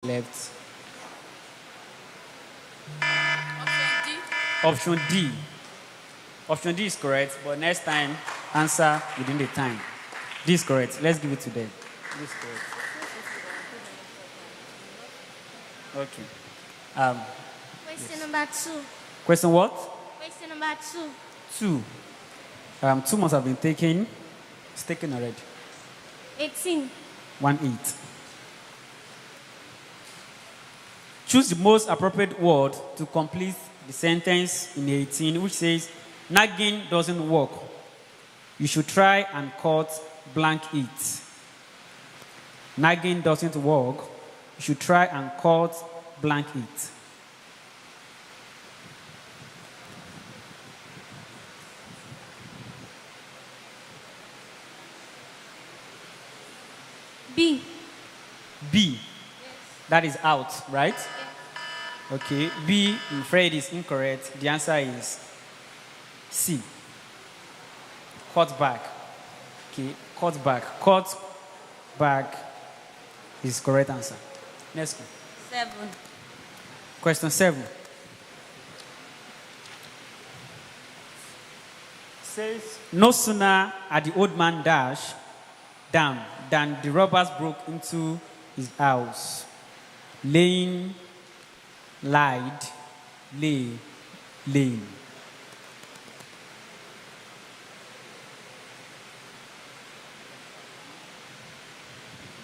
left. Option D. Option D. Option D is correct, but next time, answer within the time. D is correct. Let's give it to them. This is correct. Okay. Question number 2. Question what? Question number 2. 2. 2 must have been taken. It's taken already. 18. 1-8. Choose the most appropriate word to complete the sentence in 18, which says, nagging doesn't work. You should try and cut blank it. Nagging doesn't work. You should try and cut blank it. B. B. That is out, right? Okay. B, I'm afraid, is incorrect. The answer is C. Cut back. Okay. Cut back. Cut back is correct answer. Next one. 7. Question 7. Says, no sooner had the old man dashed down than the robbers broke into his house. Laying, lied, lay, laying.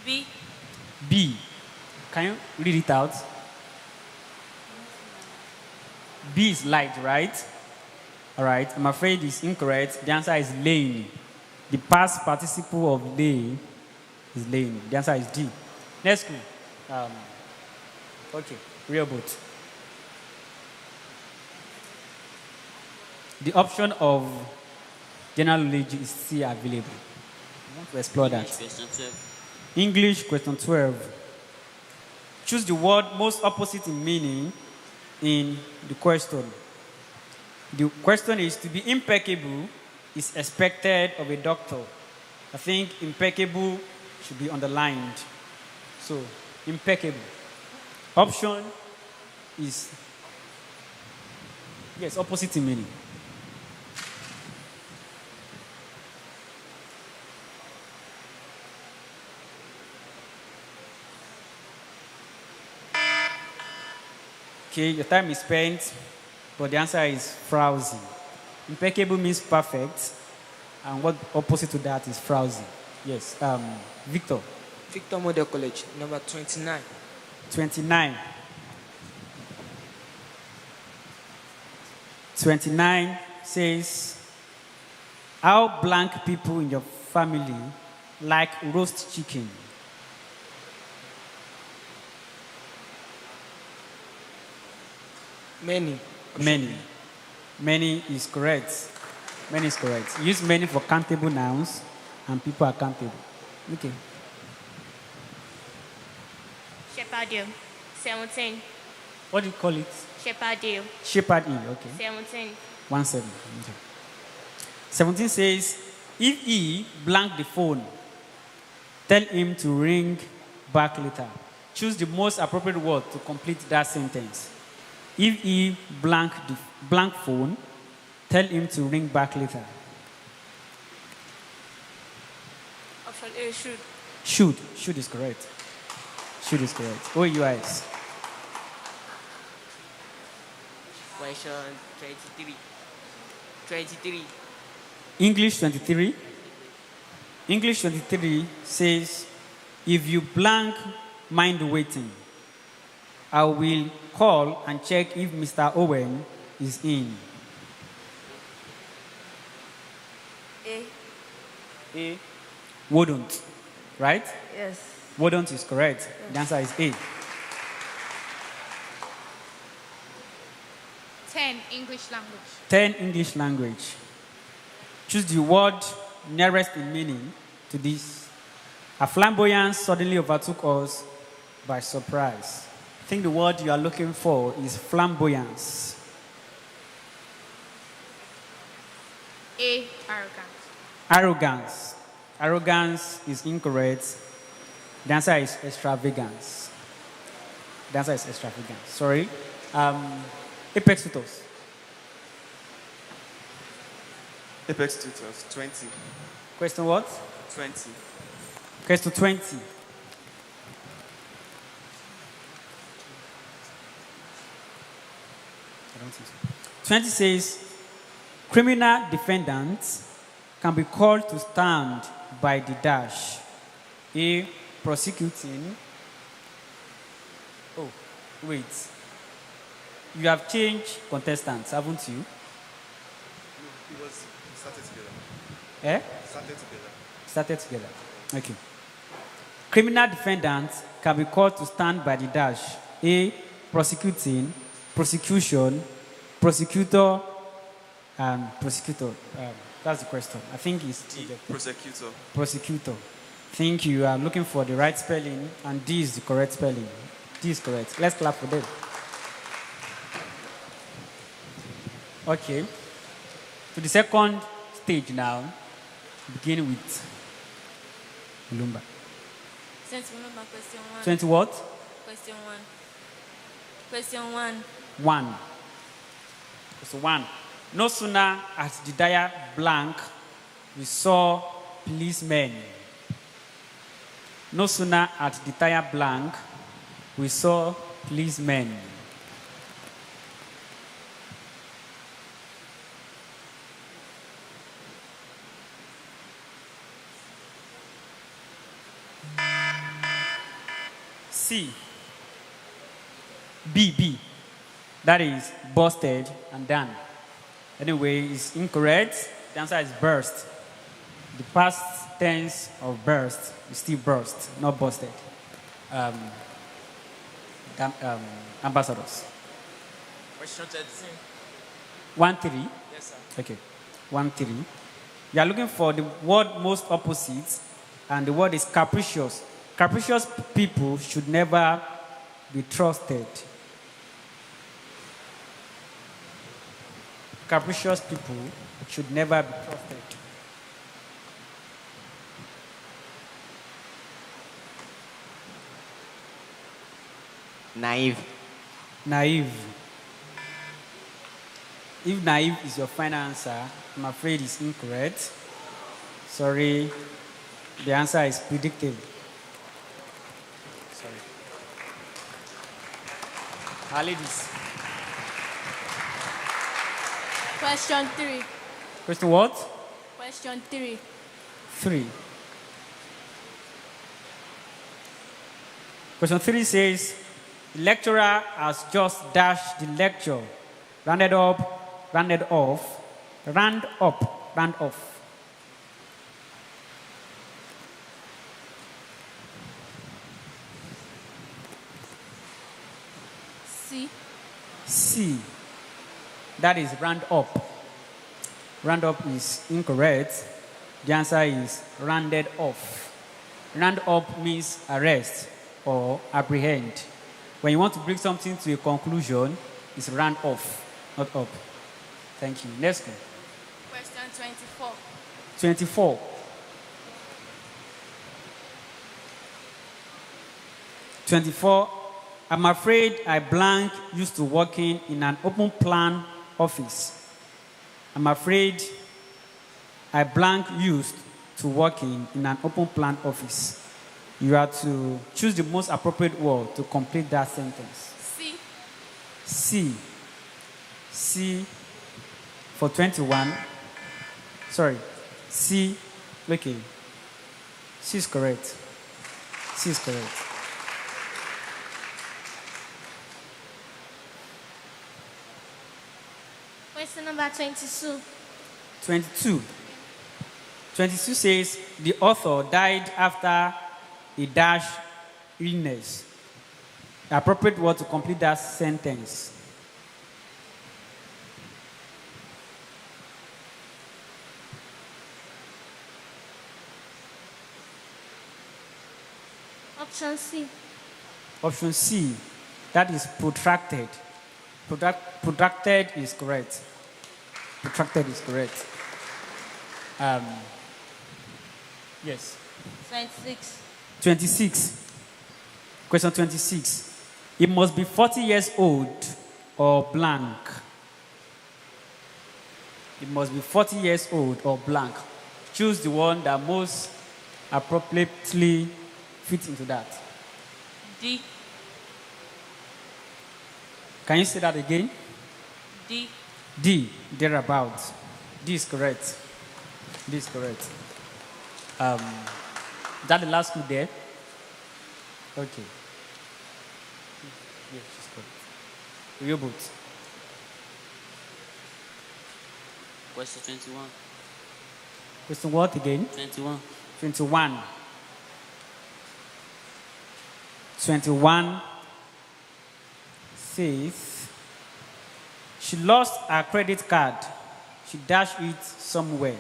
B. B. Can you read it out? B is lied, right? All right. I'm afraid it's incorrect. The answer is laying. The past participle of lay is laying. The answer is D. Next clue. Okay. Real boat. The option of general knowledge is still available. I want to explore that. Question 12. English, question 12. Choose the word most opposite in meaning in the question. The question is, to be impeccable is expected of a doctor. I think impeccable should be underlined. So, impeccable. Option is, yes, opposite in meaning. Okay, your time is spent, but the answer is frowsy. Impeccable means perfect, and what opposite to that is frowsy. Yes, Victor. Victor Model College, number 29. 29. 29 says, how blank people in your family like roast chicken? Many. Many. Many is correct. Many is correct. Use many for countable nouns, and people are countable. Okay. Shepherdale. 17. What do you call it? Shepherdale. Shepherd E. Okay. 17. 1-7. Okay. 17 says, if he blank the phone, tell him to ring back later. Choose the most appropriate word to complete that sentence. If he blank the blank phone, tell him to ring back later. Option A. Should. Should. Should is correct. Should is correct. OUIs. Question 23. 23. English 23. English 23 says, if you blank mind waiting, I will call and check if Mr. Owen is in. A. A. Wouldn't. Right? Yes. Wouldn't is correct. The answer is A. 10. English language. 10. English language. Choose the word nearest in meaning to this. A flamboyance suddenly overtook us by surprise. I think the word you are looking for is flamboyance. A. Arrogant. Arrogance. Arrogance is incorrect. The answer is extravagance. The answer is extravagance. Sorry. Apex tutus. Apex tutors, 20. Question what? 20. Question 20. I don't think so. 20 says, criminal defendants can be called to stand by the dash. A, prosecuting. Oh, wait. You have changed contestants, haven't you? It started together. Eh? Started together. Started together. Okay. Criminal defendants can be called to stand by the dash. A, prosecuting, prosecution, prosecutor, prosecutor. That's the question. I think it's D, prosecutor. prosecutor. Thank you. I'm looking for the right spelling, and D is the correct spelling. D is correct. Let's clap for them. Okay. To the second stage now. Begin with Lumba. Since we know my question 1. 20 what? Question 1. Question 1. 1. So 1. No sooner as the dire blank, we saw policemen. No sooner at the tire blank, we saw policemen. C. B. That is busted and done. Anyway, it's incorrect. The answer is burst. The past tense of burst is still burst, not busted. Ambassadors. Question 13. 1-3. Yes, sir. Okay. 1-3. You are looking for the word most opposite, and the word is capricious. Capricious people should never be trusted. Capricious people should never be trusted. Naive. Naive. If naive is your final answer, I'm afraid it's incorrect. Sorry. The answer is predictive. Sorry. Our ladies. Question 3. Question what? Question 3. 3. Question 3 says, the lecturer has just dashed the lecture. Rounded up, rounded off, round up, round off. C. C. That is round up. Round up is incorrect. The answer is rounded off. Round up means arrest or apprehend. When you want to bring something to a conclusion, it's round off, not up. Thank you. Next one. Question 24. 24. 24. I'm afraid I blank used to working in an open plan office. I'm afraid I blank used to working in an open plan office. You have to choose the most appropriate word to complete that sentence. C. C. C for 21. Sorry. C. Okay. C is correct. C is correct. Question number 22. 22. 22 says the author died after a dash illness. The appropriate word to complete that sentence. Option C. Option C. That is protracted. Protracted is correct. Protracted is correct. Yes. 26. 26. Question 26. It must be 40 years old or blank. It must be 40 years old or blank. Choose the one that most appropriately fits into that. D. Can you say that again? D. D, thereabouts. D is correct. D is correct. Is that the last clue there? Okay. Yes, she's correct. Reboot. Question 21. Question what again? 21. 21. 21 says she lost her credit card. She dashed it somewhere.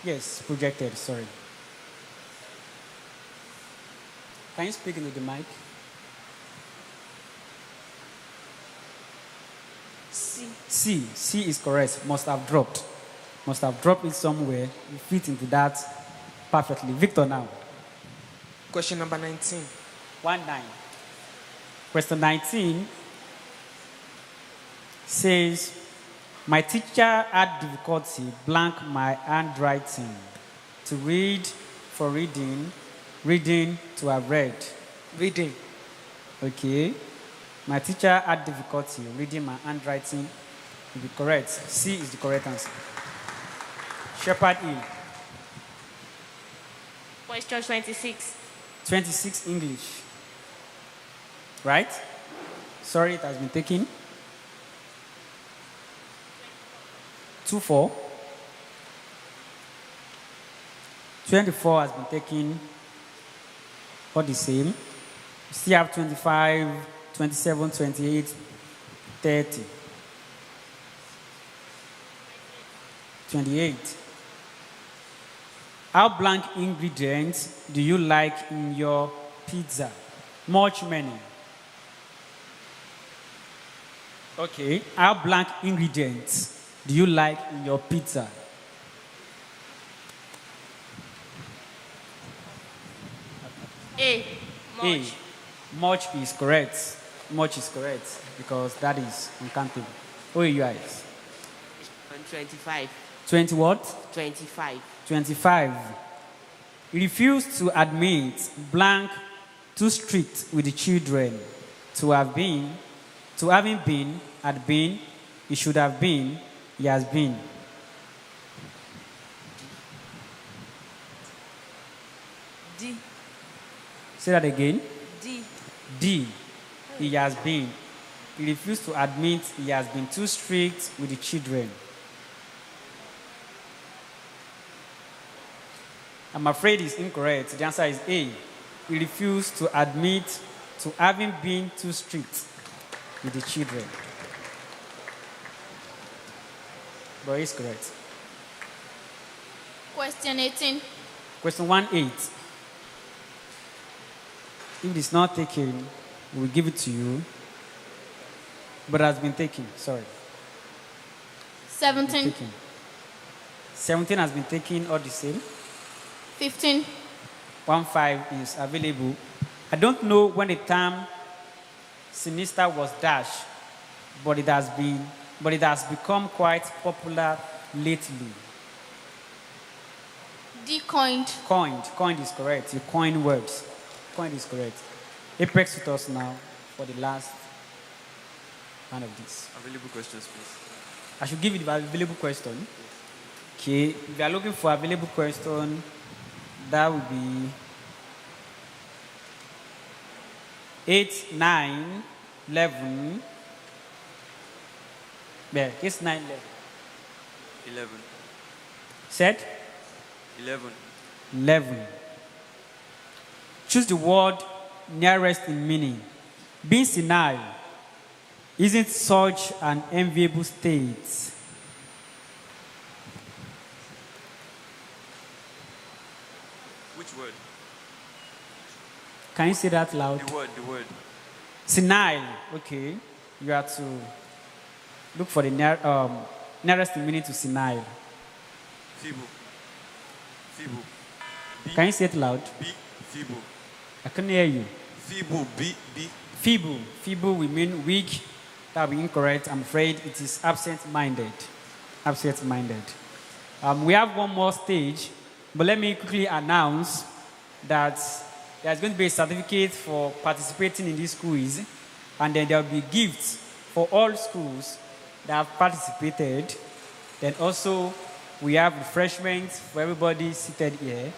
Yes, projected, sorry. Can you speak into the mic? C is correct. Must have dropped. Must have dropped it somewhere. You fit into that perfectly. Victor now. Question number 19. 1-9. Question 19 says, my teacher had difficulty blank my handwriting. To read for reading, reading to have read. Reading. Okay. My teacher had difficulty reading my handwriting. Will be correct. C is the correct answer. Shepherd Hill. Question 26. 26 English. Right? Sorry, it has been taken. 2-4. 24 has been taken. All the same. You still have 25, 27, 28, 30. 28. How blank ingredients do you like in your pizza? Much many. Okay. How blank ingredients do you like in your pizza? A. Much. A. Much is correct. Much is correct because that is uncountable. Oh, you guys. 25. 20 what? 25. 25. Refuse to admit blank too strict with the children. To have been, to having been, had been, he should have been, he has been. D. Say that again. D. D. He has been. He refused to admit he has been too strict with the children. I'm afraid it's incorrect. The answer is A. He refused to admit to having been too strict with the children. But it's correct. Question 18. Question 1-8. If it is not taken, we'll give it to you. But it has been taken. Sorry. 17. Taken. 17 has been taken, all the same. 15. 1-5 is available. I don't know when the term sinister was dashed, but it has become quite popular lately. D. Coined. Coined is correct. You coin words. Coined is correct. Apex with us now for the last round of this. Available questions, please. I should give you the available question. Okay, if you are looking for available question, that would be 8, 9, 11. Yeah, 8, 9, 11. 11. Said? 11. 11. Choose the word nearest in meaning. Being senile isn't such an enviable state. Which word? Can you say that loud? The word. Senile. Okay. You have to look for the nearest in meaning to senile. Feeble. Can you say it loud? B. Feeble. I couldn't hear you. Feeble. B. B. Feeble. Feeble we mean weak. That would be incorrect. I'm afraid it is absent-minded. Absent-minded. We have one more stage, but let me quickly announce that there's going to be a certificate for participating in this quiz, and then there will be gifts for all schools that have participated. Then also, we have refreshments for everybody seated here.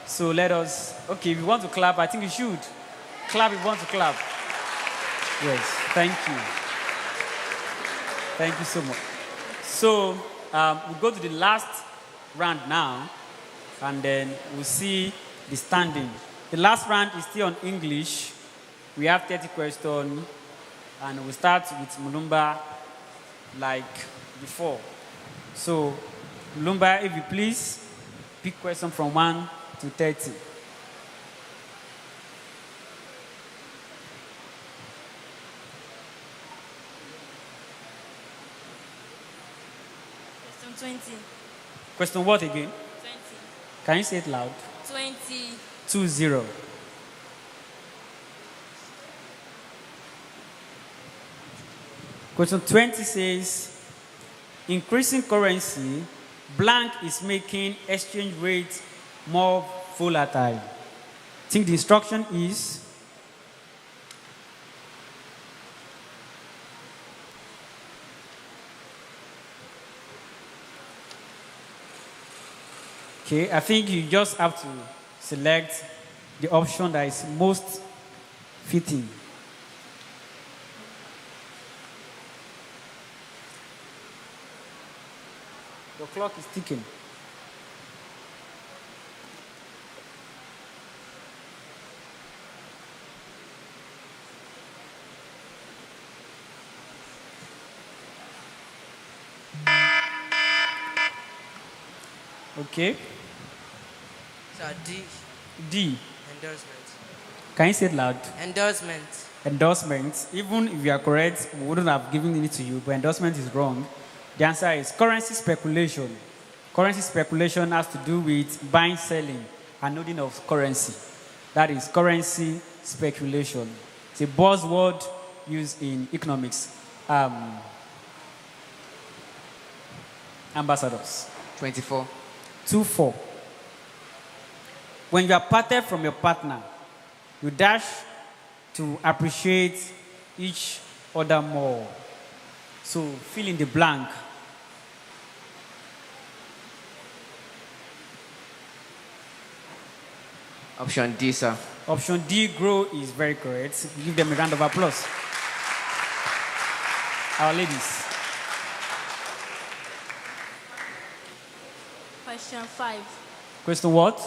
So let us, okay, if you want to clap, I think you should. Clap if you want to clap. Yes, thank you. Thank you so much. So we'll go to the last round now, and then we'll see the standing. The last round is still on English. We have 30 questions, and we'll start with Mulumba like before. So, Mulumba, if you please, pick question from 1 to 30. Question 20. Question what again? 20. Can you say it loud? 20. 2-0. Question 20 says, increasing currency, blank is making exchange rate more volatile. I think the instruction is okay, I think you just have to select the option that is most fitting. The clock is ticking. Okay. So D. D. Endorsement. Can you say it loud? Endorsement. Endorsement. Even if you are correct, we wouldn't have given it to you, but endorsement is wrong. The answer is currency speculation. Currency speculation has to do with buying, selling, and holding of currency. That is currency speculation. It's a buzzword used in economics. Ambassadors. 24. 2-4. When you are parted from your partner, you dash to appreciate each other more. So fill in the blank. Option D, sir. Option D, grow, is very correct. Give them a round of applause. Our ladies. Question 5. Question what?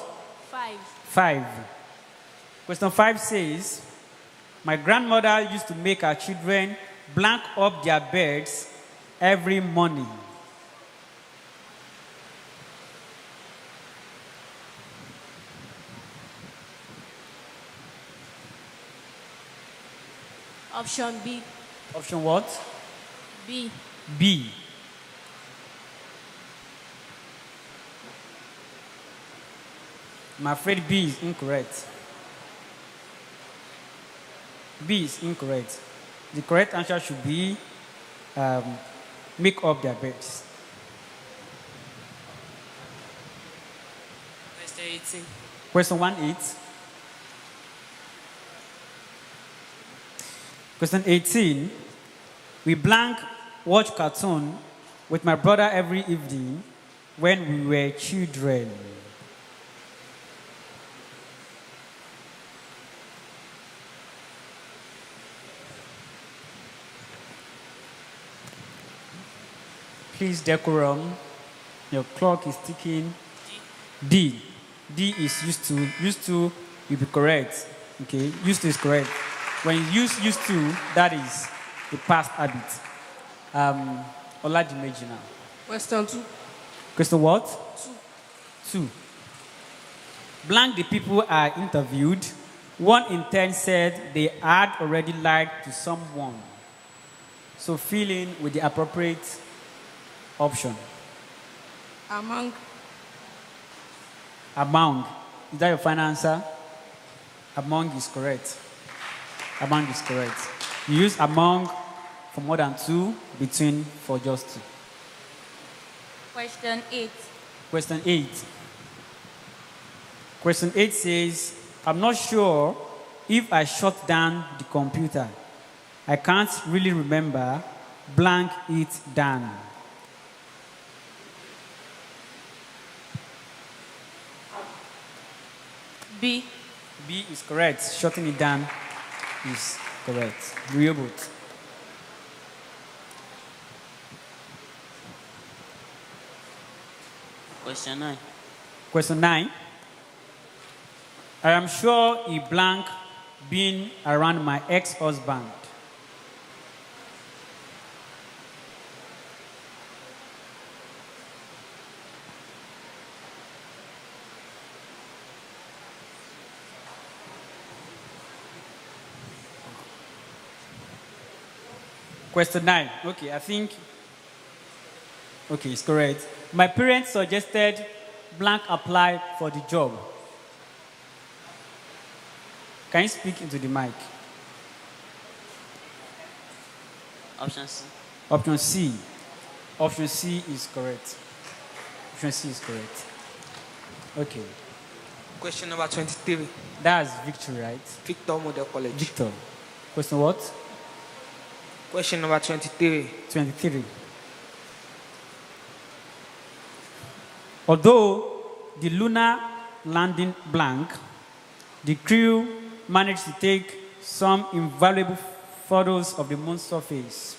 5. 5. Question 5 says, my grandmother used to make her children blank up their beds every morning. Option B. Option what? B. B. I'm afraid B is incorrect. B is incorrect. The correct answer should be make up their beds. Question 18. Question 1-8. Question 18. We blank watch cartoon with my brother every evening when we were children. Please, decorum. Your clock is ticking. D. D is used to will be correct. Okay, used to is correct. When you use used to, that is the past habit. Oladimeji now. Question 2. Question what? 2. Blank the people are interviewed. 1 in 10 said they had already lied to someone. So fill in with the appropriate option. Among. Among. Is that your final answer? Among is correct. Among is correct. You use among for more than two, between for just two. Question 8. Question 8. Question 8 says, I'm not sure if I shut down the computer. I can't really remember. Blank it down. B. B is correct. Shutting it down is correct. Reboot. Question 9. Question 9. I am sure a blank being around my ex-husband. Question 9. Okay, I think. Okay, it's correct. My parents suggested blank apply for the job. Can you speak into the mic? Option C. Option C. Option C is correct. Option C is correct. Okay. Question number 23. That's victory, right? Victor Model College. Victor. Question what? Question number 23. 23. Although the lunar landing blank, the crew managed to take some invaluable photos of the moon's surface.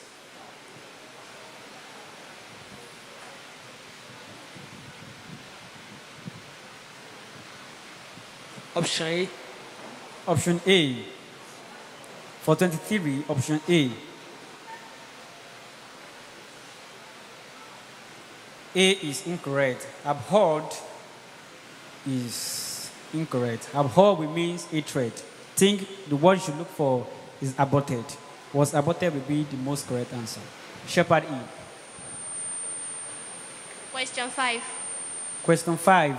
Option A. Option A. For 23, option A. A is incorrect. Abhorred is incorrect. Abhorred means hatred. Think the word you should look for is aborted. Was aborted will be the most correct answer. Shepherd E. Question 5. Question 5.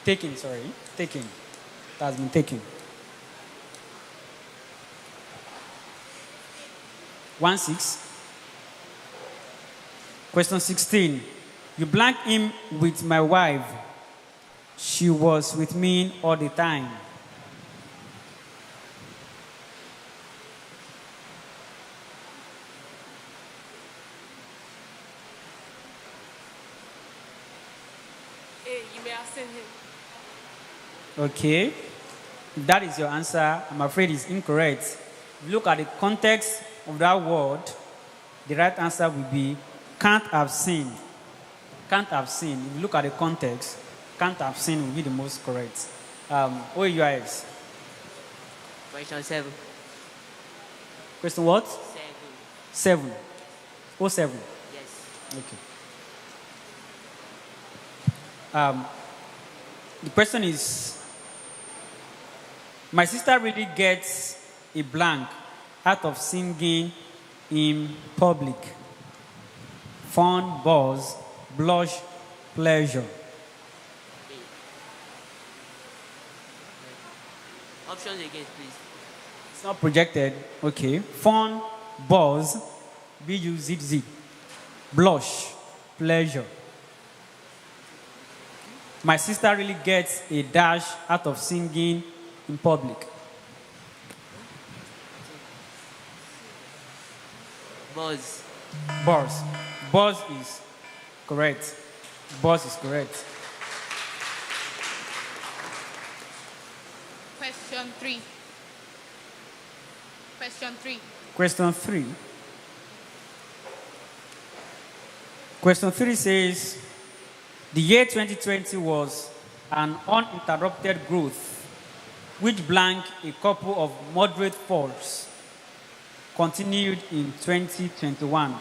Taken, sorry. Taken. It has been taken. 1-6. Question 16. You blank him with my wife. She was with me all the time. A. You may have seen him. Okay. If that is your answer, I'm afraid it's incorrect. If you look at the context of that word, the right answer will be can't have seen. Can't have seen. If you look at the context, can't have seen will be the most correct. OUIS. Question 7. Question what? 7. 7. 07. Yes. Okay. The question is, my sister really gets a blank out of singing in public. Fun, buzz, blush, pleasure. Options again, please. It's not projected. Okay. Fun, buzz, B-U-Z-Z. Blush, pleasure. My sister really gets a dash out of singing in public. Buzz. Buzz. Buzz is correct. Buzz is correct. Question 3. Question 3. Question 3. Question 3 says, the year 2020 was an uninterrupted growth, which blank a couple of moderate falls continued in 2021.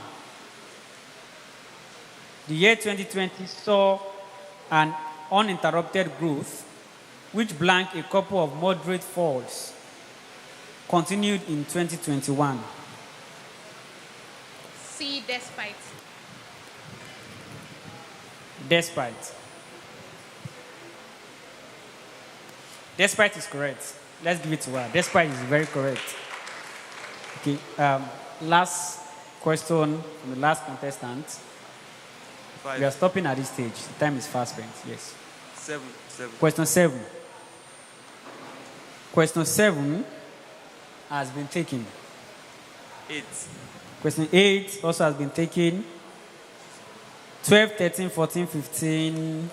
The year 2020 saw an uninterrupted growth, which blank a couple of moderate falls continued in 2021. C. Despite. Despite. Despite is correct. Let's give it to her. Despite is very correct. Okay. Last question from the last contestant. 5, We are stopping at this stage. The time is fast spent. Yes. 7, Question 7. Question 7 has been taken. 8, Question 8 also has been taken. 12, 13, 14, 15,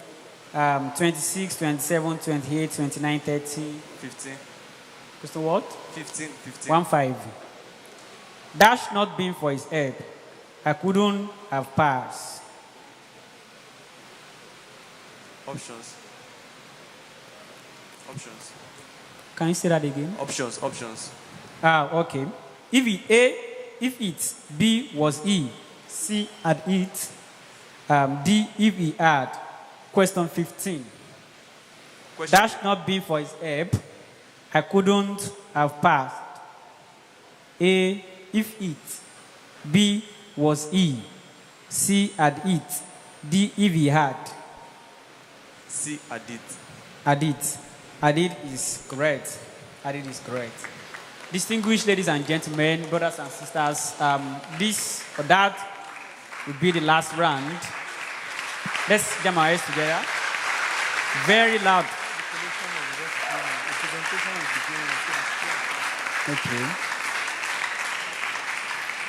26, 27, 28, 29, 30. 15, Question what? 15, 15. 1, 5. Dash not been for his help, I couldn't have passed. Options. Options. Can you say that again? Options. Options. Okay. If it, B was E, C had it, D if he had. Question 15. Question. Dash not been for his help, I couldn't have passed. A, if it. B was E. C had it. D if he had. C, Adit. Hadith. Hadith is correct. Hadith is correct. Distinguished ladies and gentlemen, brothers and sisters, this or that will be the last round. Let's jam our heads together. Very loud. Okay.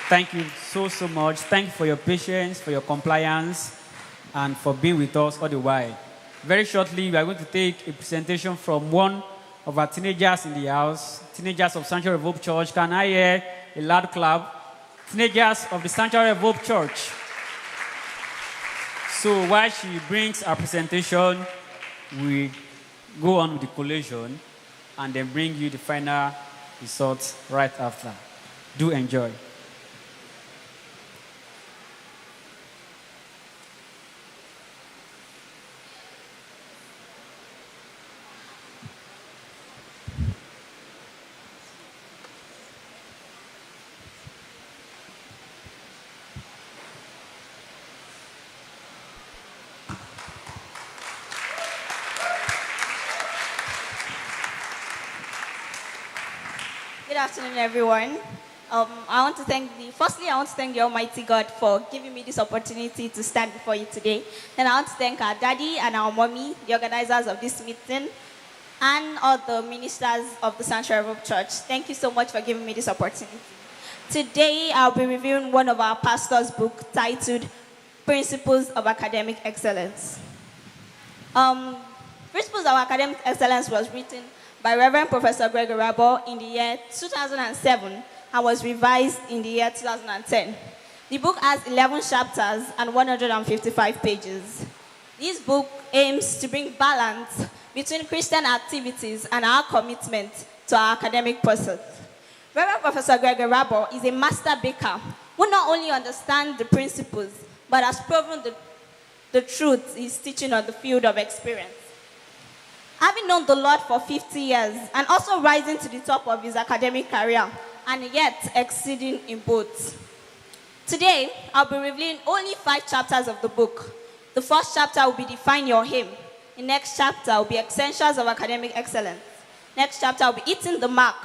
Thank you so much. Thank you for your patience, for your compliance, and for being with us all the while. Very shortly, we are going to take a presentation from one of our teenagers in the house, teenagers of Sanctuary of Hope Church. Can I hear a loud clap? Teenagers of the Sanctuary of Hope Church. So while she brings our presentation, we go on with the collation and then bring you the final results right after. Do enjoy. Good afternoon, everyone. I want to thank the Almighty God for giving me this opportunity to stand before you today. And I want to thank our daddy and our mommy, the organizers of this meeting, and all the ministers of the Sanctuary of Hope Church. Thank you so much for giving me this opportunity. Today, I'll be reviewing one of our pastor's book titled Principles of Academic Excellence. Principles of Academic Excellence was written by Reverend Professor Gregory Rabo in the year 2007 and was revised in the year 2010. The book has 11 chapters and 155 pages. This book aims to bring balance between Christian activities and our commitment to our academic pursuits. Reverend Professor Gregory Rabo is a master baker who not only understands the principles but has proven the truth he's teaching on the field of experience. Having known the Lord for 50 years and also rising to the top of his academic career and yet exceeding in both. Today, I'll be revealing only 5 chapters of the book. The first chapter will be Define Your Aim. The next chapter will be Essentials of Academic Excellence. Next chapter will be Hitting the Mark.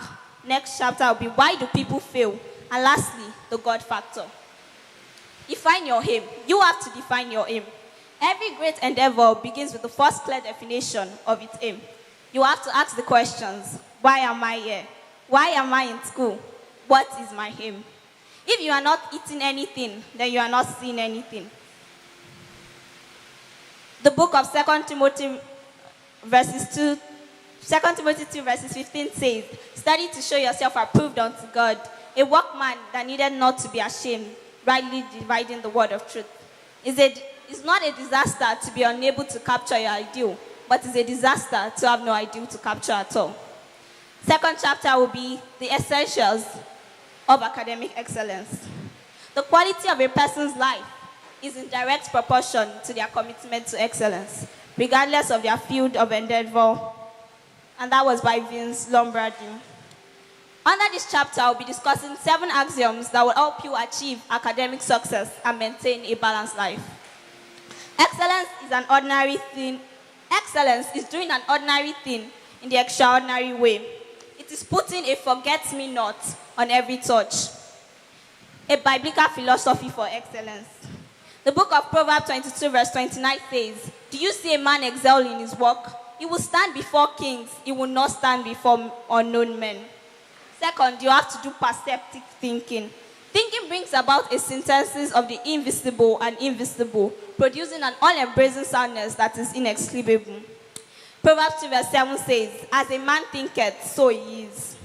Next chapter will be Why Do People Fail? And lastly, The God Factor. Define your aim. You have to define your aim. Every great endeavor begins with the first clear definition of its aim. You have to ask the questions. Why am I here? Why am I in school? What is my aim? If you are not eating anything, then you are not seeing anything. The book of 2 Timothy verses 2, 2 Timothy 2 verses 15 says, study to show yourself approved unto God, a workman that needed not to be ashamed, rightly dividing the word of truth. It's not a disaster to be unable to capture your ideal, but it's a disaster to have no ideal to capture at all. Second chapter will be the essentials of academic excellence. The quality of a person's life is in direct proportion to their commitment to excellence, regardless of their field of endeavor. And that was by Vince Lombardi. Under this chapter, I'll be discussing 7 axioms that will help you achieve academic success and maintain a balanced life. Excellence is an ordinary thing. Excellence is doing an ordinary thing in the extraordinary way. It is putting a forget-me-not on every touch. A biblical philosophy for excellence. The book of Proverbs 22 verse 29 says, "Do you see a man excel in his work? He will stand before kings. He will not stand before unknown men." Second, you have to do perceptive thinking. Thinking brings about a synthesis of the invisible and invisible, producing an all-embracing soundness that is inexplicable. Proverbs 2 verse 7 says, "As a man thinketh, so he is."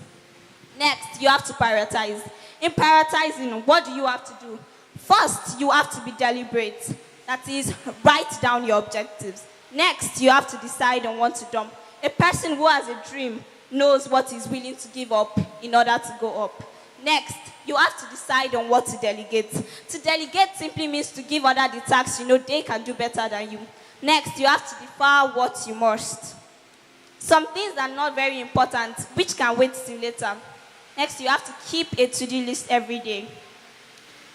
Next, you have to prioritize. In prioritizing, what do you have to do? First, you have to be deliberate. That is, write down your objectives. Next, you have to decide on what to dump. A person who has a dream knows what he's willing to give up in order to go up. Next, you have to decide on what to delegate. To delegate simply means to give other the tasks you know they can do better than you. Next, you have to defer what you must. Some things are not very important, which can wait till later. Next, you have to keep a to-do list every day.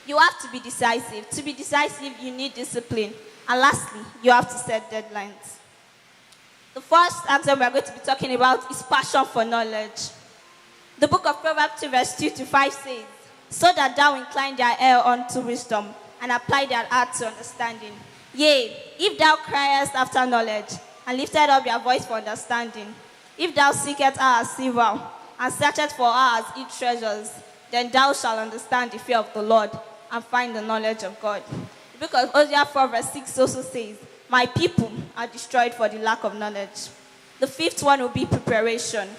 You have to be decisive. To be decisive, you need discipline. And lastly, you have to set deadlines. The first answer we are going to be talking about is passion for knowledge. The book of Proverbs 2 verse 2 to 5 says, "So that thou incline thy ear unto wisdom, and apply thy heart to understanding. Yea, if thou criest after knowledge, and lifted up your voice for understanding, if thou seekest her as silver, and searchest for her as hid treasures, then thou shalt understand the fear of the Lord, and find the knowledge of God." The book of Hosea 4 verse 6 also says, "My people are destroyed for the lack of knowledge." The fifth one will be preparation.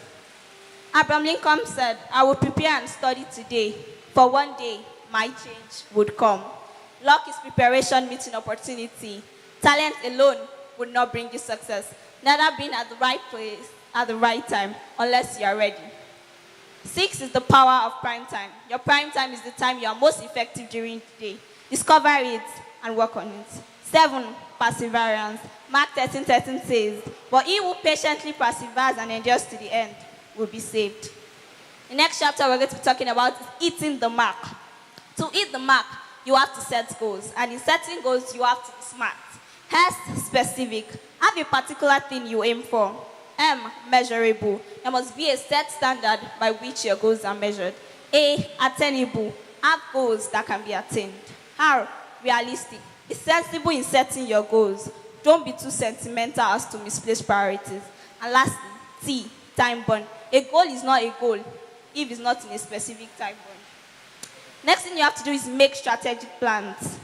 Abraham Lincoln said, "I will prepare and study today, for one day my change would come." Luck is preparation meeting opportunity. Talent alone would not bring you success. Neither being at the right place at the right time, unless you are ready. 6 is the power of prime time. Your prime time is the time you are most effective during the day. Discover it and work on it. 7, perseverance. Mark 13:13 says, "But he who patiently perseveres and endures to the end will be saved." The next chapter we're going to be talking about is hitting the mark. To hit the mark, you have to set goals. And in setting goals, you have to be smart. S, specific. Have a particular thing you aim for. M, measurable. There must be a set standard by which your goals are measured. A, attainable. Have goals that can be attained. R, realistic. Be sensible in setting your goals. Don't be too sentimental as to misplace priorities. And lastly, T, time bound. A goal is not a goal if it's not in a specific time bound. Next thing you have to do is make strategic plans.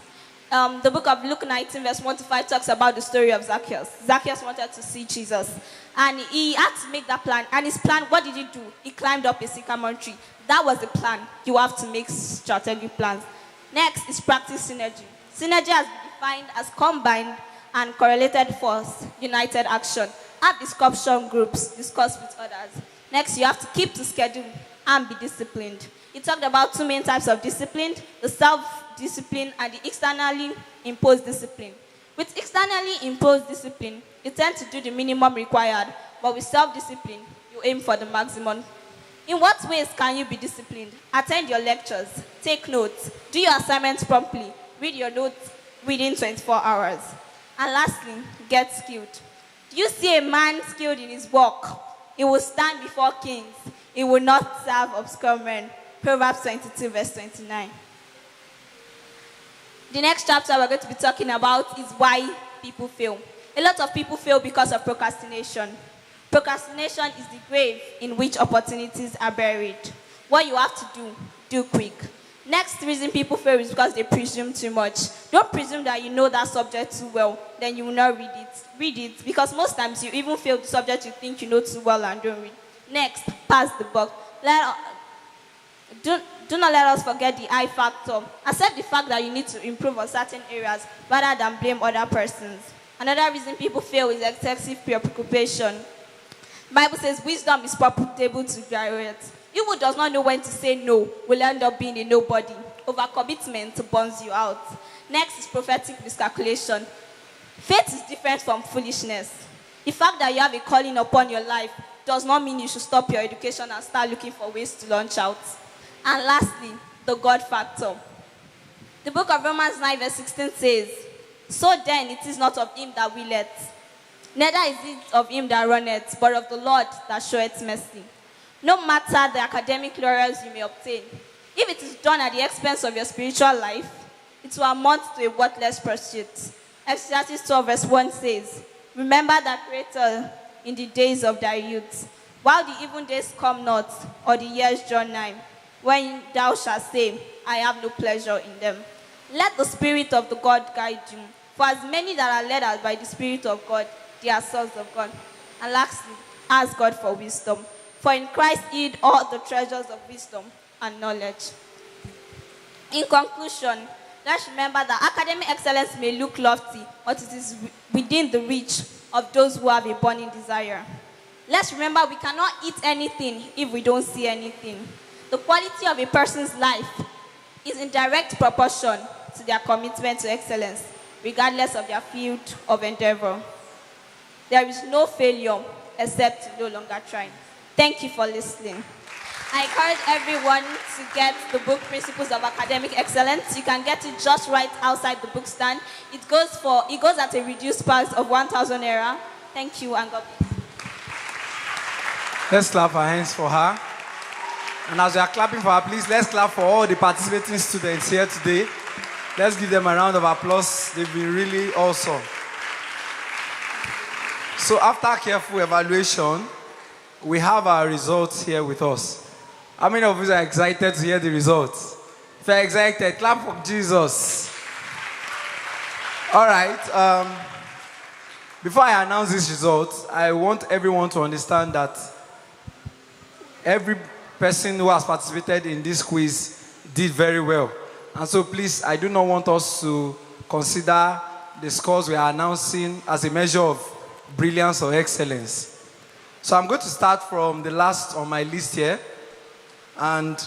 The book of Luke 19 verse 1 to 5 talks about the story of Zacchaeus. Zacchaeus wanted to see Jesus, and he had to make that plan. And his plan, what did he do? He climbed up a sycamore tree. That was the plan. You have to make strategic plans. Next is practice synergy. Synergy has been defined as combined and correlated force, united action. Have discussion groups, discuss with others. Next, you have to keep to schedule and be disciplined. He talked about 2 main types of discipline, the self-discipline and the externally imposed discipline. With externally imposed discipline, you tend to do the minimum required, but with self-discipline, you aim for the maximum. In what ways can you be disciplined? Attend your lectures, take notes, do your assignments promptly, read your notes within 24 hours. And lastly, get skilled. Do you see a man skilled in his work? He will stand before kings. He will not serve obscure men. Proverbs 22 verse 29. The next chapter we're going to be talking about is why people fail. A lot of people fail because of procrastination. Procrastination is the grave in which opportunities are buried. What you have to do quick. Next reason people fail is because they presume too much. Don't presume that you know that subject too well, then you will not read it. Read it, because most times you even fail the subject you think you know too well and don't read. Next, pass the buck. Do not let us forget the I factor. Accept the fact that you need to improve on certain areas rather than blame other persons. Another reason people fail is excessive preoccupation. The Bible says wisdom is profitable to graduates. He who does not know when to say no will end up being a nobody. Overcommitment burns you out. Next is prophetic miscalculation. Faith is different from foolishness. The fact that you have a calling upon your life does not mean you should stop your education and start looking for ways to launch out. And lastly, the God factor. The book of Romans 9 verse 16 says, "So then it is not of him that willeth, Neither is it of him that runneth, but of the Lord that showeth mercy. No matter the academic laurels you may obtain, if it is done at the expense of your spiritual life, it will amount to a worthless pursuit. Ecclesiastes 12 verse 1 says, remember thy Creator in the days of thy youth, while the even days come not, or the years draw nigh, when thou shalt say, I have no pleasure in them. Let the Spirit of the God guide you. For as many that are led out by the Spirit of God, they are sons of God. And lastly, ask God for wisdom. For in Christ hid all the treasures of wisdom and knowledge. In conclusion, let's remember that academic excellence may look lofty, but it is within the reach of those who have a burning desire. Let's remember we cannot eat anything if we don't see anything. The quality of a person's life is in direct proportion to their commitment to excellence, regardless of their field of endeavor. There is no failure except to no longer try. Thank you for listening. I encourage everyone to get the book Principles of Academic Excellence. You can get it just right outside the book stand. It goes at a reduced price of 1,000 naira. Thank you and God bless. Let's clap our hands for her. And as we are clapping for her, please let's clap for all the participating students here today. Let's give them a round of applause. They've been really awesome. So after careful evaluation, we have our results here with us. How many of you are excited to hear the results? If you're excited, clap for Jesus. All right. Before I announce these results, I want everyone to understand that every person who has participated in this quiz did very well. And so please, I do not want us to consider the scores we are announcing as a measure of brilliance or excellence. So I'm going to start from the last on my list here. And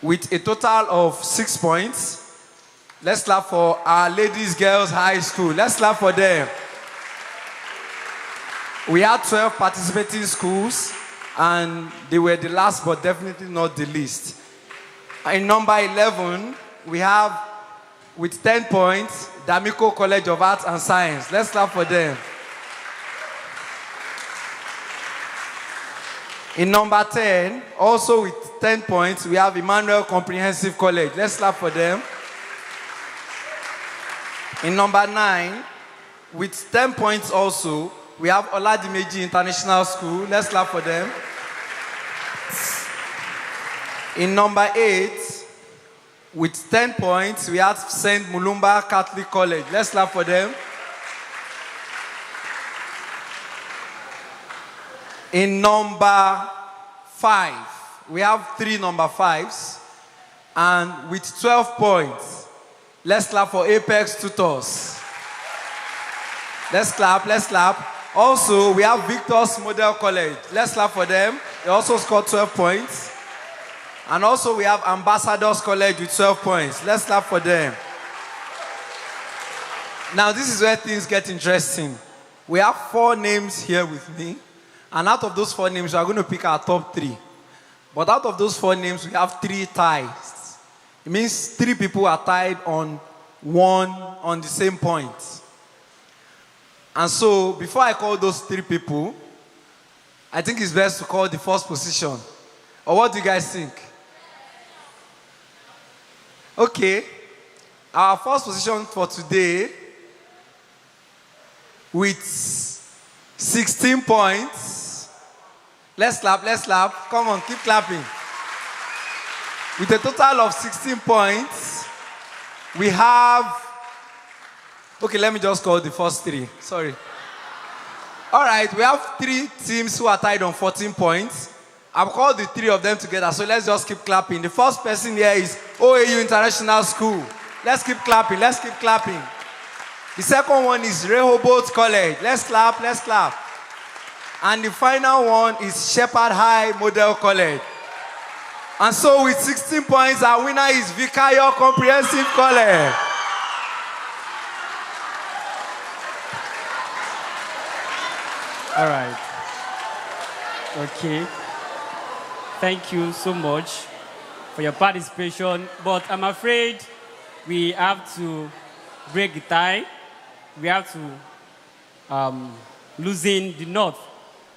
with a total of 6 points, let's clap for our Ladies Girls High School. Let's clap for them. We had 12 participating schools, and they were the last but definitely not the least. In number 11, we have, with 10 points, D'Amico College of Arts and Science. Let's clap for them. In number 10, also with 10 points, we have Emmanuel Comprehensive College. Let's clap for them. In number 9, with 10 points also, we have Oladimeji International School. Let's clap for them. In number 8, with 10 points, we have St. Mulumba Catholic College. Let's clap for them. In number 5, we have 3 number 5s. And with 12 points, let's clap for Apex Tutors. Let's clap, let's clap. Also, we have Victor's Model College. Let's clap for them. They also scored 12 points. And also, we have Ambassadors College with 12 points. Let's clap for them. Now, this is where things get interesting. We have 4 names here with me. And out of those 4 names, we are going to pick our top 3. But out of those 4 names, we have 3 ties. It means 3 people are tied on the same point. And so, before I call those 3 people, I think it's best to call the first position. Or what do you guys think? Okay. Our first position for today, with 16 points. Let's clap, let's clap. Come on, keep clapping. With a total of 16 points, we have... Okay, let me just call the first 3. Sorry. All right, we have 3 teams who are tied on 14 points. I've called the 3 of them together, so let's just keep clapping. The first person here is OAU International School. Let's keep clapping, let's keep clapping. The second one is Rehoboth College. Let's clap, let's clap. And the final one is Shepherd High Model College. And so with 16 points, our winner is Vicario Comprehensive College. All right. Okay. Thank you so much for your participation. But I'm afraid we have to break the tie. We have to losing the North.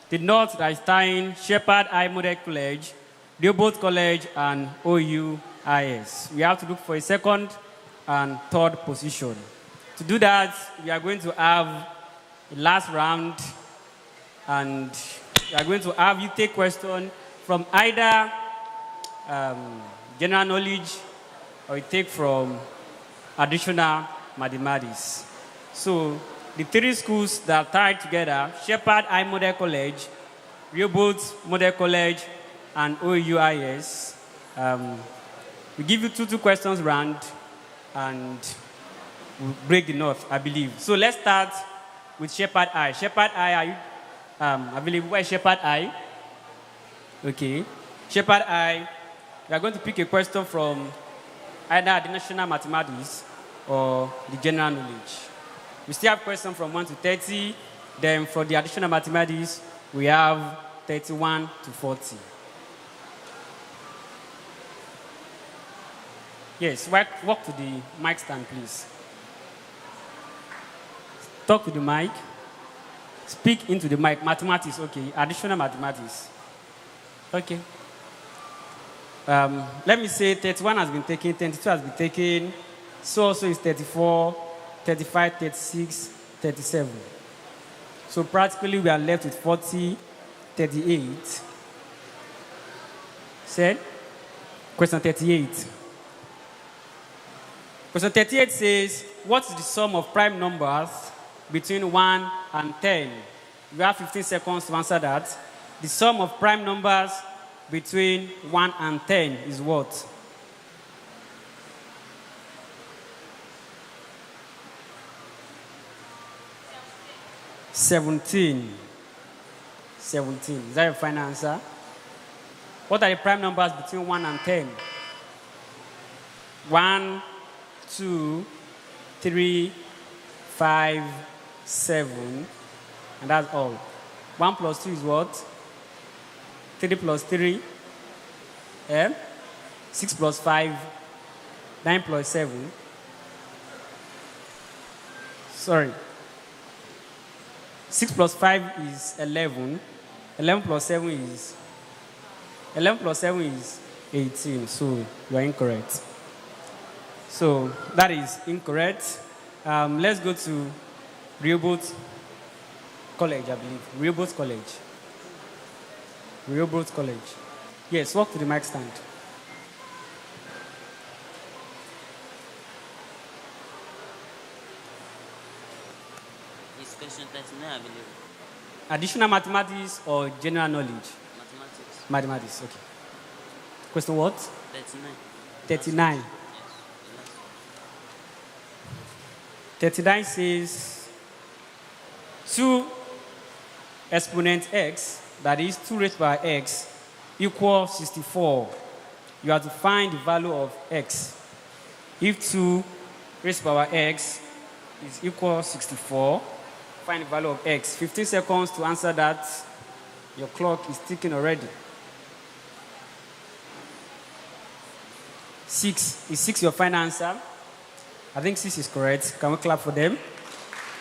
The North that is tying Shepherd High Model College, Rehoboth College, and OUIS. We have to look for a second and third position. To do that, we are going to have a last round, and we are going to have you take questions from either general knowledge or you take from additional mathematics. So the three schools that are tied together, Shepherd High Model College, Rehoboth Model College, and OUIS, we give you two questions round, and we'll break the North, I believe. So let's start with Shepherd High. Shepherd High, are you available? Where is Shepherd High? Okay. Shepherd High, we are going to pick a question from either the national mathematics or the general knowledge. We still have questions from 1 to 30. Then for the additional mathematics, we have 31 to 40. Yes, walk to the mic stand, please. Talk to the mic. Speak into the mic. Mathematics, okay. Additional mathematics. Okay. Let me say 31 has been taken, 22 has been taken, so also is 34, 35, 36, 37. So practically we are left with 40, 38. Said? Question 38. Question 38 says, what is the sum of prime numbers between 1 and 10? You have 15 seconds to answer that. The sum of prime numbers between 1 and 10 is what? Seventeen. Is that your final answer? What are the prime numbers between 1 and 10? 1, 2, 3, 5, 7, and that's all. 1 plus 2 is what? 3 plus 3, 6 plus 5, 9 plus 7. Sorry. 6 plus 5 is 11. 11 plus 7 is 18. So you are incorrect. So that is incorrect. Let's go to Rehoboth College, I believe. Rehoboth College. Rehoboth College. Yes, walk to the mic stand. Is question 39 available? Additional mathematics or general knowledge? Mathematics. Mathematics, okay. Question what? 39. 39. Yes. The last 39 says 2 exponent x, that is 2 raised by x, equals 64. You have to find the value of x. If 2 raised by x is equal to 64, find the value of x. 15 seconds to answer that. Your clock is ticking already. 6. Is 6 your final answer? I think 6 is correct. Can we clap for them?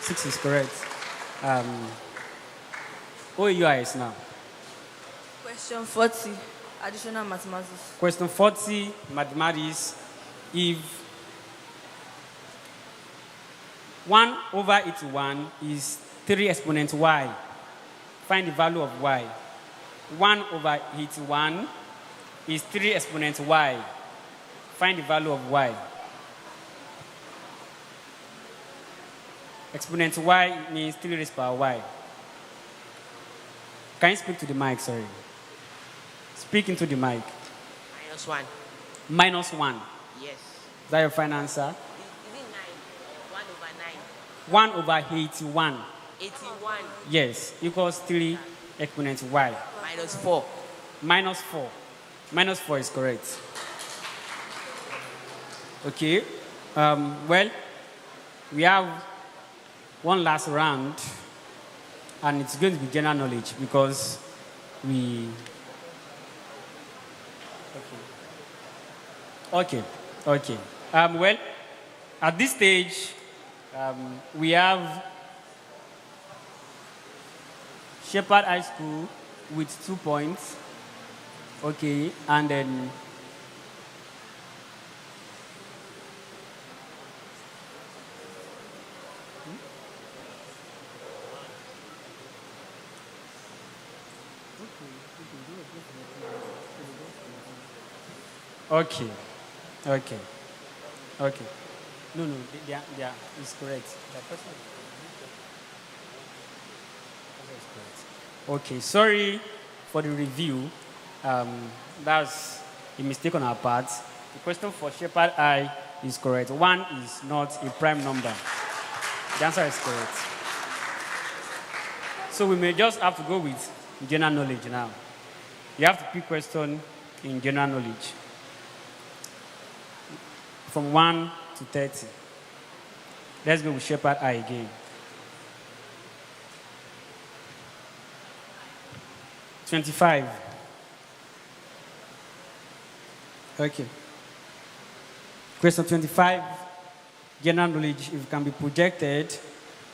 6 is correct. OUIS now. Question 40, additional mathematics. Question 40, mathematics. If 1 over 81 is 3 exponent y, find the value of y. 1 over 81 is 3 exponent y. Find the value of y. Exponent y means 3 raised by y. Can you speak to the mic, sorry? Speak into the mic. -1. -1. Yes. Is that your final answer? Is it 9 or 1 over 9? 1 over 81. 81 Yes, equals 3 exponent y. -4. -4. -4 is correct. Okay. Well, we have one last round, and it's going to be general knowledge because we. Okay. Well, at this stage, we have Shepherd High School with 2 points. Okay, and then okay, okay, okay. No, it's correct. The person is correct. Okay, sorry for the review. That's a mistake on our part. The question for Shepherd I is correct. 1 is not a prime number. The answer is correct. So we may just have to go with general knowledge now. You have to pick question in general knowledge from 1 to 30. Let's go with Shepherd I again. $25. Okay. Question 25, general knowledge, if it can be projected,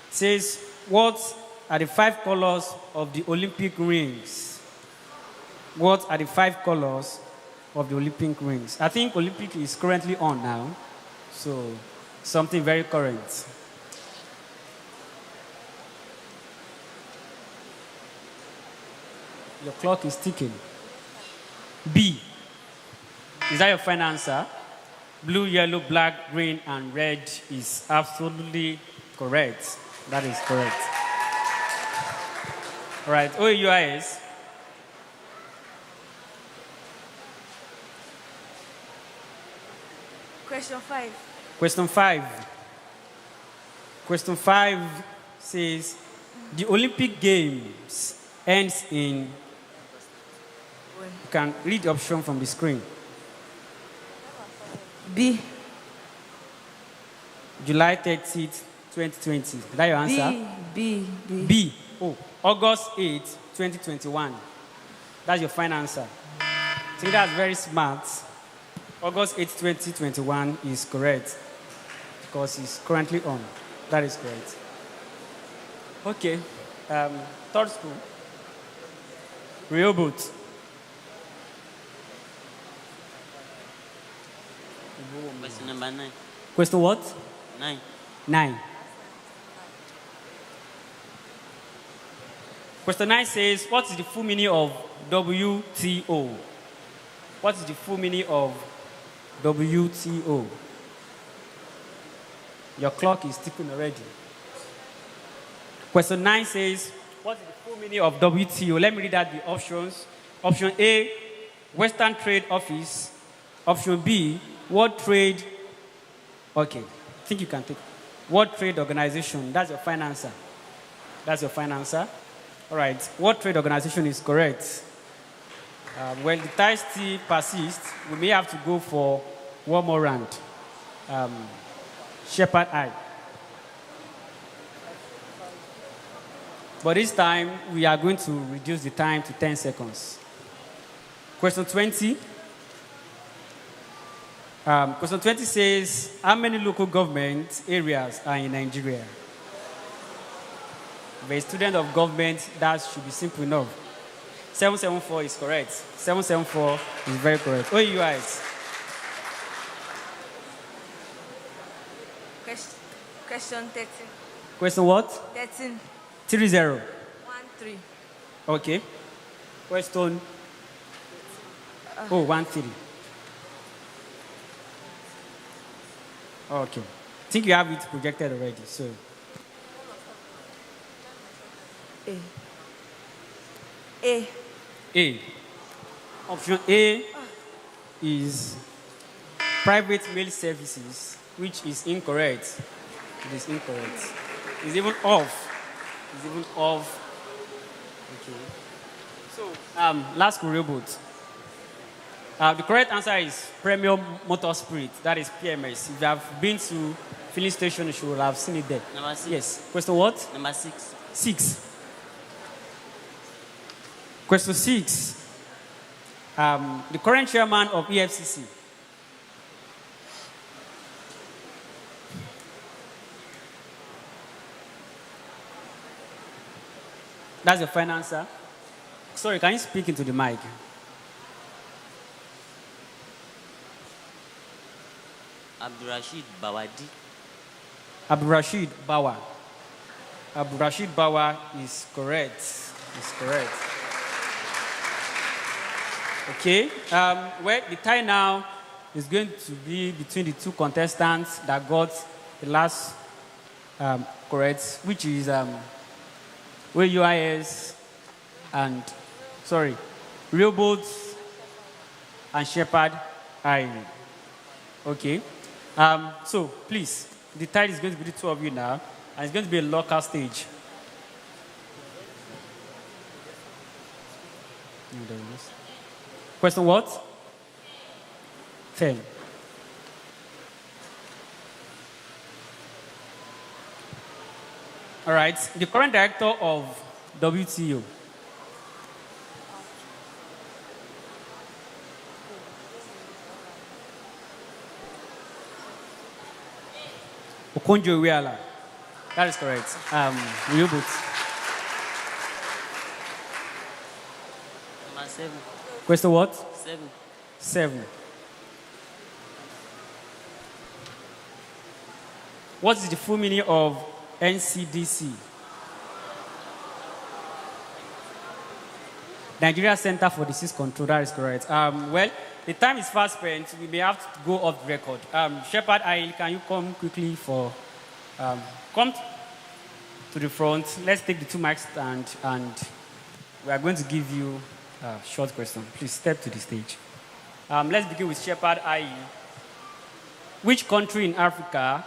says, what are the 5 colors of the Olympic rings? What are the 5 colors of the Olympic rings? I think Olympic is currently on now, so something very current. Your clock is ticking. B. Is that your final answer? Blue, yellow, black, green, and red is absolutely correct. That is correct. All right, OUIS. Question 5. Question 5. Question 5 says, the Olympic Games ends in, you can read the option from the screen. B. July 30th, 2020. Is that your answer? B. B. Oh, August 8th, 2021. That's your final answer. I think that's very smart. August 8th, 2021 is correct because it's currently on. That is correct. Okay. Third school. Rehoboth. Question number 9. Question what? 9. 9. Question 9 says, what is the full meaning of WTO? What is the full meaning of WTO? Your clock is ticking already. Question 9 says, what is the full meaning of WTO? Let me read out the options. Option A, Western Trade Office. Option B, World Trade. Okay, I think you can take World Trade Organization. That's your final answer. That's your final answer. All right, World Trade Organization is correct. When the tie still persists, we may have to go for one more round. Shepherd I. But this time, we are going to reduce the time to 10 seconds. Question 20. Question 20 says, how many local government areas are in Nigeria? If a student of government, that should be simple enough. 774 is correct. 774 is very correct. Oh, you are it. Question 13. Question what? 13. 30. 1, 3. Okay. Question. Oh, 1, 3. Okay. I think you have it projected already, so. A. A. Option A is private mail services, which is incorrect. It is incorrect. It's even off. It's even off. Okay. So, last robot. The correct answer is Premium Motor Spirit. That is PMS. If you have been to filling station, you should have seen it there. Number 6. Yes. Question what? Number 6. 6. Question 6. The current chairman of EFCC. That's your final answer? Sorry, can you speak into the mic? Abdurrashid Bawadi. Abdurrashid Bawa. Abdurrashid Bawa is correct. Is correct. Okay. Well, the tie now is going to be between the two contestants that got the last correct, which is UIS and Rehoboth and Shepherd Island. Okay. So please, the tie is going to be the two of you now, and it's going to be a local stage. Question what? 10. All right. The current director of WTO. Okonjo Iweala. That is correct. Rehoboth. Number 7. Question what? 7. 7. What is the full meaning of NCDC? Nigeria Center for Disease Control. That is correct. Well, the time is fast spent. We may have to go off the record. Shepherd Isle, can you come quickly for... come to the front. Let's take the 2 mics stand, and we are going to give you a short question. Please step to the stage. Let's begin with Shepherd Isle. Which country in Africa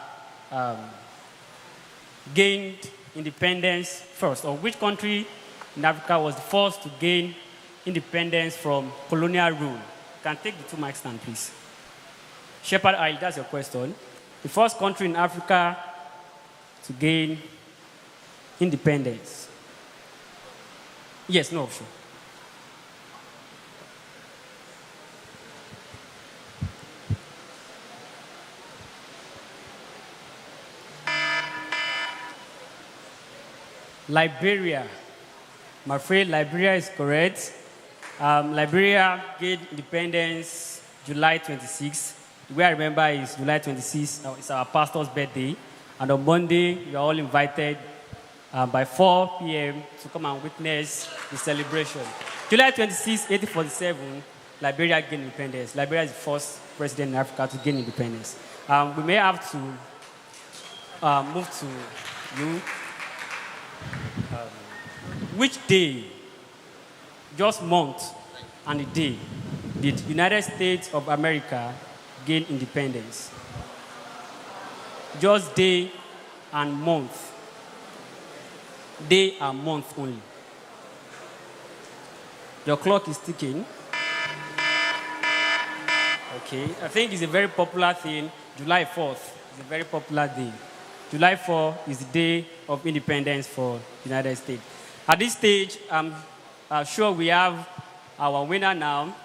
gained independence first? Or which country in Africa was the first to gain independence from colonial rule? You can take the 2 mic stand, please. Shepherd Isle, that's your question. The first country in Africa to gain independence. Yes, no option. Liberia. I'm afraid Liberia is correct. Liberia gained independence July 26. The way I remember is July 26. It's our pastor's birthday. And on Monday, you're all invited by 4 p.m. to come and witness the celebration. July 26, 1847, Liberia gained independence. Liberia is the first president in Africa to gain independence. We may have to move to you. Which day, just month and a day, did United States of America gain independence? Just day and month. Day and month only. Your clock is ticking. Okay, I think it's a very popular thing. July 4th is a very popular day. July 4th is the day of independence for the United States. At this stage, I'm sure we have our winner now.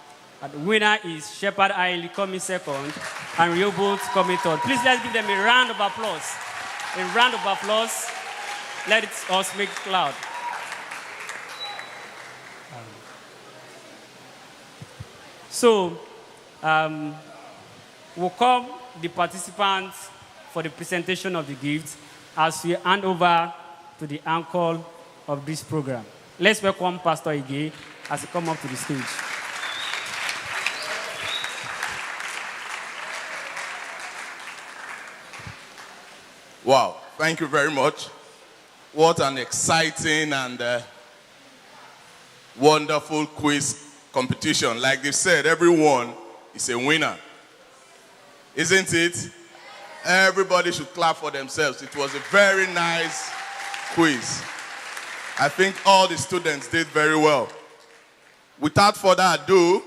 The winner is Shepherd Isle coming second and Rehoboth coming third. Please let's give them a round of applause. A round of applause. Let us make it loud. So, we'll call the participants for the presentation of the gifts as we hand over to the anchor of this program. Let's welcome Pastor Ige as he comes up to the stage. Wow, thank you very much. What an exciting and wonderful quiz competition. Like they said, everyone is a winner. Isn't it? Everybody should clap for themselves. It was a very nice quiz. I think all the students did very well. Without further ado,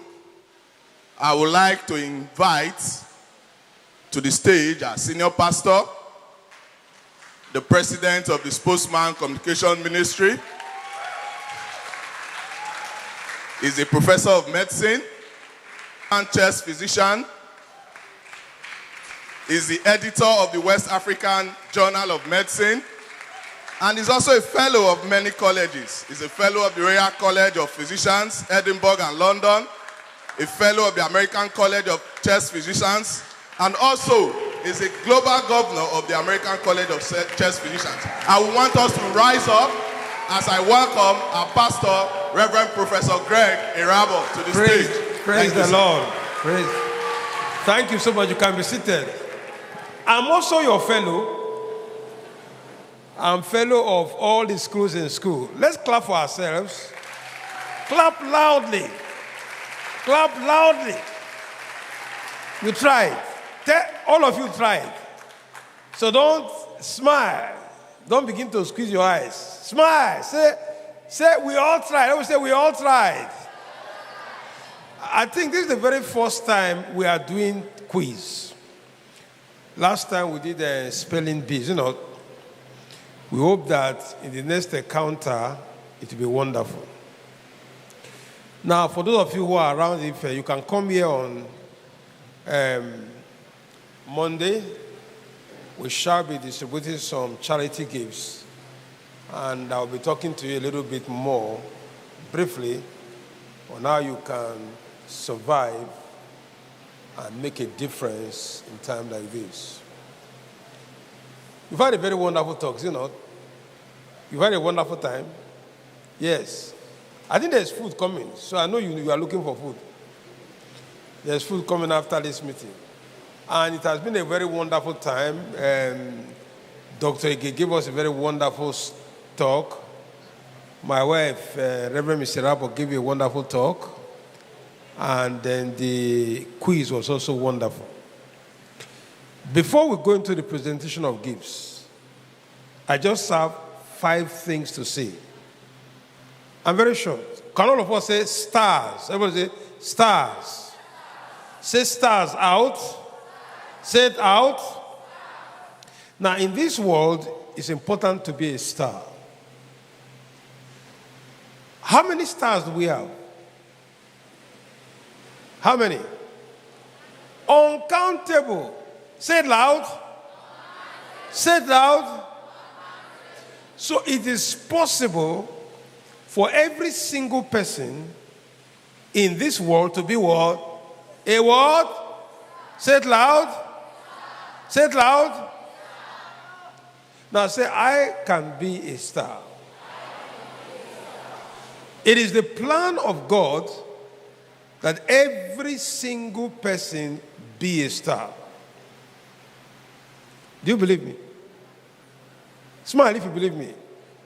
I would like to invite to the stage our senior pastor, the president of the Spokesman Communication Ministry. He's a professor of medicine and chest physician. He's the editor of the West African Journal of Medicine. And he's also a fellow of many colleges. He's a fellow of the Royal College of Physicians, Edinburgh and London, a fellow of the American College of Chest Physicians, and also is a global governor of the American College of Chest Physicians. I want us to rise up as I welcome our pastor, Reverend Professor Greg Irabo, to the stage. Praise the Lord. Praise. Thank you so much. You can be seated. I'm also your fellow. I'm fellow of all the schools in school. Let's clap for ourselves. Clap loudly. Clap loudly. You tried. All of you tried. So don't smile. Don't begin to squeeze your eyes. Smile. Say we all tried. I would say we all tried. I think this is the very first time we are doing quiz. Last time we did spelling bees. We hope that in the next encounter, it will be wonderful. Now, for those of you who are around, if you can come here on Monday, we shall be distributing some charity gifts. And I'll be talking to you a little bit more briefly on how you can survive and make a difference in time like this. You've had a very wonderful talk, You've had a wonderful time. Yes. I think there's food coming, so I know you are looking for food. There's food coming after this meeting. And it has been a very wonderful time. Dr. Ige gave us a very wonderful talk. My wife, Reverend Mr. Rabo, gave you a wonderful talk. And then the quiz was also wonderful. Before we go into the presentation of gifts, I just have 5 things to say. I'm very short. Can all of us say stars? Everybody say stars. Say stars out. Say it out. Now, in this world, it's important to be a star. How many stars do we have? How many? Uncountable. Say it loud. Say it loud. So it is possible for every single person in this world to be what? A what? Say it loud. Say it loud. Now say, I can be a star. It is the plan of God that every single person be a star. Do you believe me? Smile if you believe me.